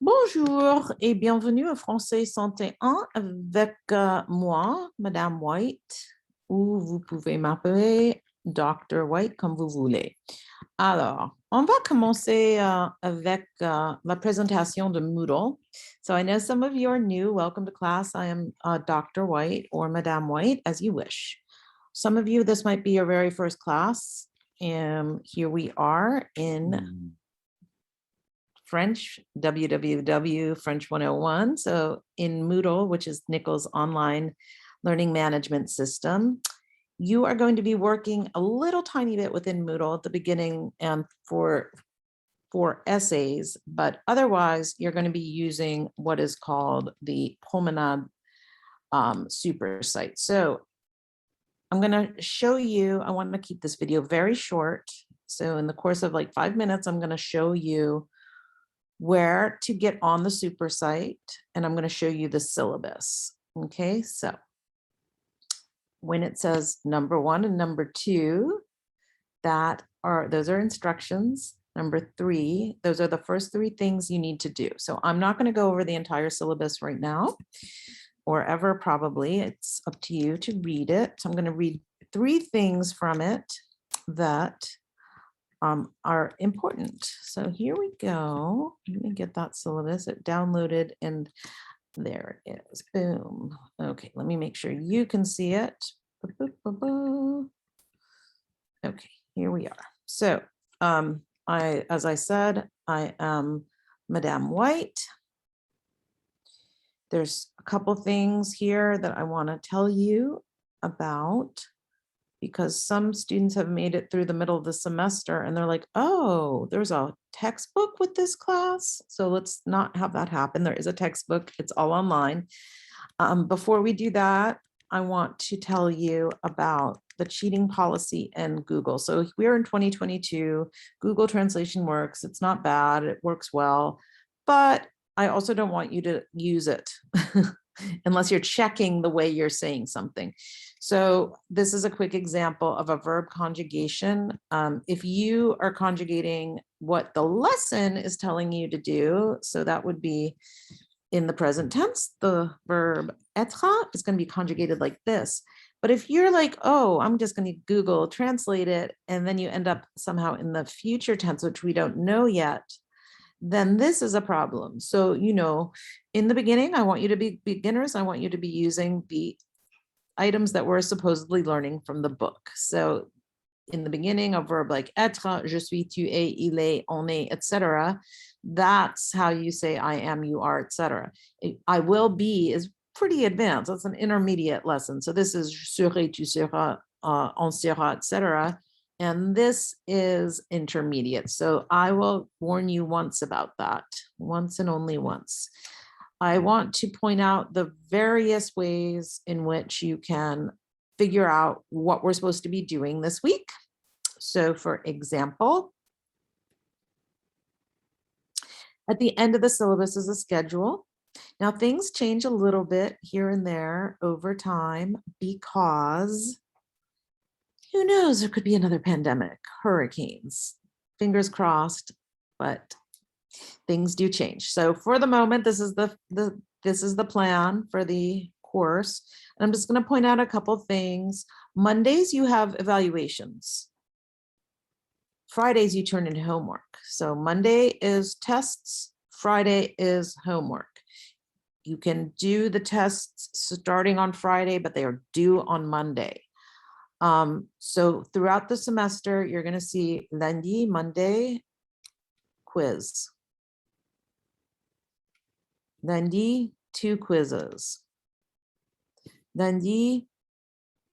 Bonjour et bienvenue au Français 101 avec moi, Madame White, ou vous pouvez m'appeler Dr. White comme vous voulez. Alors, on va commencer avec la présentation de Moodle. So I know some of you are new. Welcome to class. I am Dr. White or Madame White, as you wish. Some of you, this might be your very first class. And here we are in French, www French 101. So in Moodle, which is Nichols' online learning management system, you are going to be working a little tiny bit within Moodle at the beginning and for essays, but otherwise you're going to be using what is called the Promenade Supersite. So I'm going to show you, I want to keep this video very short. So in the course of like 5 minutes, I'm going to show you where to get on the Supersite, and I'm going to show you the syllabus. Okay, so when it says number 1 and number 2, those are instructions. Number 3, those are the first 3 things you need to do. So I'm not going to go over the entire syllabus right now, or ever probably. It's up to you to read it. So I'm going to read 3 things from it that are important. So here we go. Let me get that syllabus. It downloaded and there it is. Boom. Okay, let me make sure you can see it. Okay, here we are. So as I said, I am Madame White. There's a couple things here that I want to tell you about, because some students have made it through the middle of the semester and they're like, oh, there's a textbook with this class. So let's not have that happen. There is a textbook. It's all online. Before we do that, I want to tell you about the cheating policy in Google. So we're in 2022. Google translation works. It's not bad. It works well. But I also don't want you to use it unless you're checking the way you're saying something. So this is a quick example of a verb conjugation. If you are conjugating what the lesson is telling you to do, so that would be in the present tense, the verb être is going to be conjugated like this. But if you're like, oh, I'm just going to Google translate it, and then you end up somehow in the future tense, which we don't know yet, then this is a problem. So, in the beginning, I want you to be beginners. I want you to be using the items that we're supposedly learning from the book. So in the beginning, a verb like être, je suis, tu es, il est, on est, etc. That's how you say I am, you are, etc. I will be is pretty advanced. That's an intermediate lesson. So this is je serai, tu seras, on sera, etc. And this is intermediate. So I will warn you once about that, once and only once. I want to point out the various ways in which you can figure out what we're supposed to be doing this week. So for example, at the end of the syllabus is a schedule. Now things change a little bit here and there over time because who knows, there could be another pandemic, hurricanes, fingers crossed, but things do change. So for the moment, this is the plan for the course. And I'm just going to point out a couple things. Mondays, you have evaluations. Fridays, you turn in homework. So Monday is tests, Friday is homework. You can do the tests starting on Friday, but they are due on Monday. So throughout the semester, you're going to see lundi, Monday, quiz. Lundi, 2 quizzes. Lundi,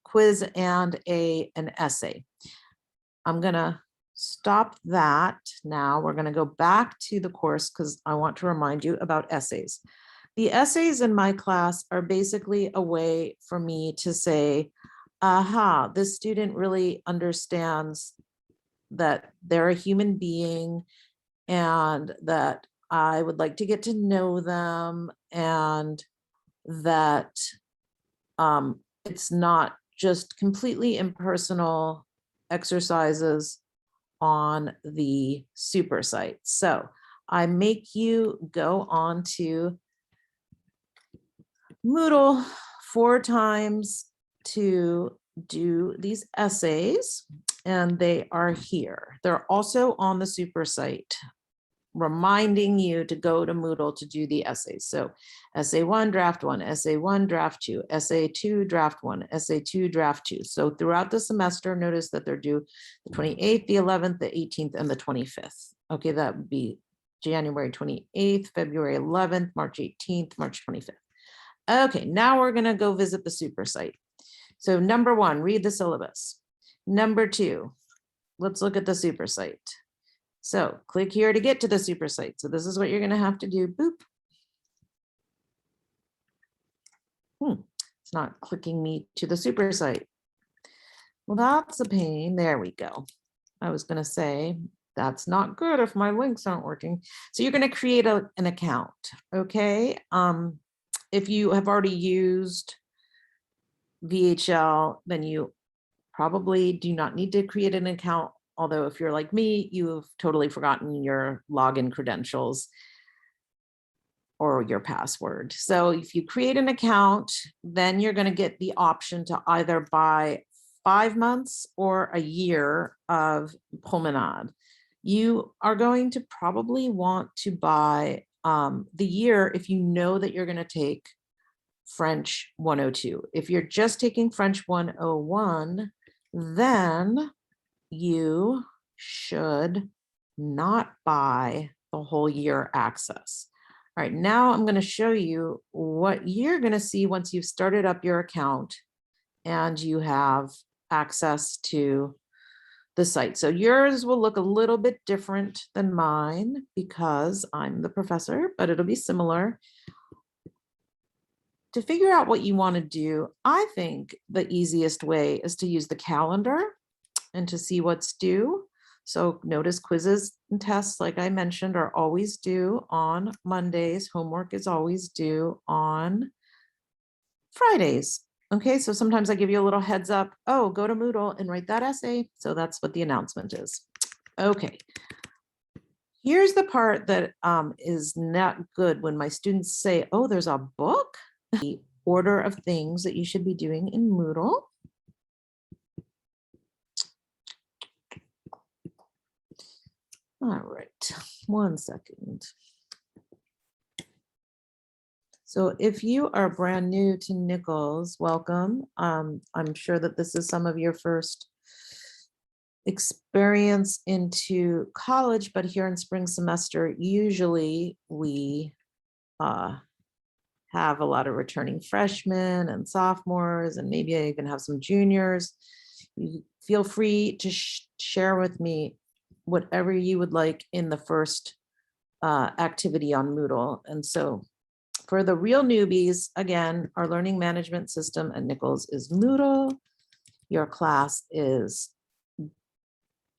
quiz and an essay. I'm going to stop that now. We're going to go back to the course because I want to remind you about essays. The essays in my class are basically a way for me to say, aha, this student really understands that they're a human being and that I would like to get to know them, and that it's not just completely impersonal exercises on the Supersite. So I make you go on to Moodle 4 times to do these essays, and they are here. They're also on the super site, reminding you to go to Moodle to do the essays. So essay 1, draft 1, essay 1, draft 2, essay 2, draft 1, essay 2, draft 2. So throughout the semester, notice that they're due the 28th, the 11th, the 18th, and the 25th. Okay, that would be January 28th, February 11th, March 18th, March 25th. Okay, now we're gonna go visit the super site. So number 1, read the syllabus. Number 2, let's look at the super site. So click here to get to the super site. So this is what you're gonna have to do, boop. It's not clicking me to the super site. Well, that's a pain, there we go. I was gonna say, that's not good if my links aren't working. So you're gonna create an account, okay? If you have already used VHL, then you probably do not need to create an account. Although if you're like me, you've totally forgotten your login credentials or your password. So if you create an account, then you're going to get the option to either buy 5 months or a year of Promenade. You are going to probably want to buy the year if you know that you're going to take French 102. If you're just taking French 101, then you should not buy the whole year access. All right, now I'm going to show you what you're going to see once you've started up your account and you have access to the site. So yours will look a little bit different than mine because I'm the professor, but it'll be similar. To figure out what you want to do, I think the easiest way is to use the calendar and to see what's due. So notice quizzes and tests, like I mentioned, are always due on Mondays. Homework is always due on Fridays. Okay, so sometimes I give you a little heads up. Oh, go to Moodle and write that essay. So that's what the announcement is. Okay. Here's the part that is not good when my students say, oh, there's a book. The order of things that you should be doing in Moodle. All right, 1 second. So if you are brand new to Nichols, welcome. I'm sure that this is some of your first experience into college, but here in spring semester, usually we have a lot of returning freshmen and sophomores, and maybe I even have some juniors. You feel free to share with me whatever you would like in the first activity on Moodle. And so for the real newbies, again, our learning management system at Nichols is Moodle. Your class is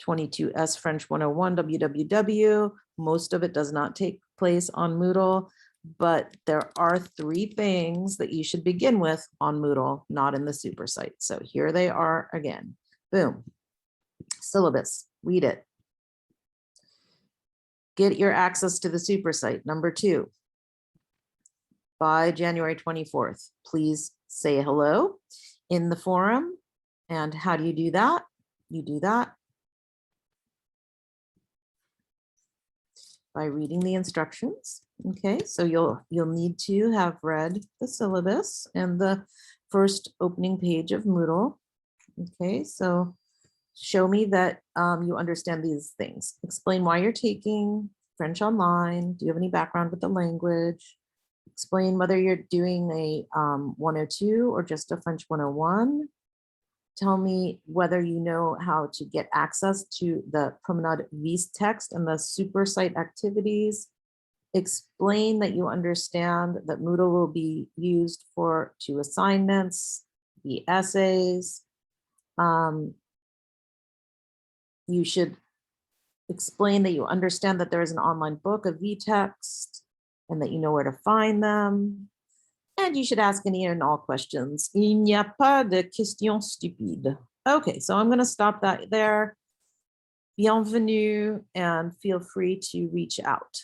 22S French 101 WWW. Most of it does not take place on Moodle, but there are 3 things that you should begin with on Moodle, not in the super site. So here they are again. Boom. Syllabus, read it. Get your access to the super site. Number 2, by January 24th, please say hello in the forum. And how do you do that? You do that by reading the instructions. Okay, so you'll need to have read the syllabus and the first opening page of Moodle. Okay, so show me that you understand these things. Explain why you're taking French online. Do you have any background with the language? Explain whether you're doing a 102 or just a French 101. Tell me whether you know how to get access to the Promenade Vis text and the super site activities. Explain that you understand that Moodle will be used for 2 assignments, the essays. You should explain that you understand that there is an online book of v-text and that you know where to find them. And you should ask any and all questions. Il n'y a pas de questions stupides. Okay, so I'm going to stop that there. Bienvenue, and feel free to reach out.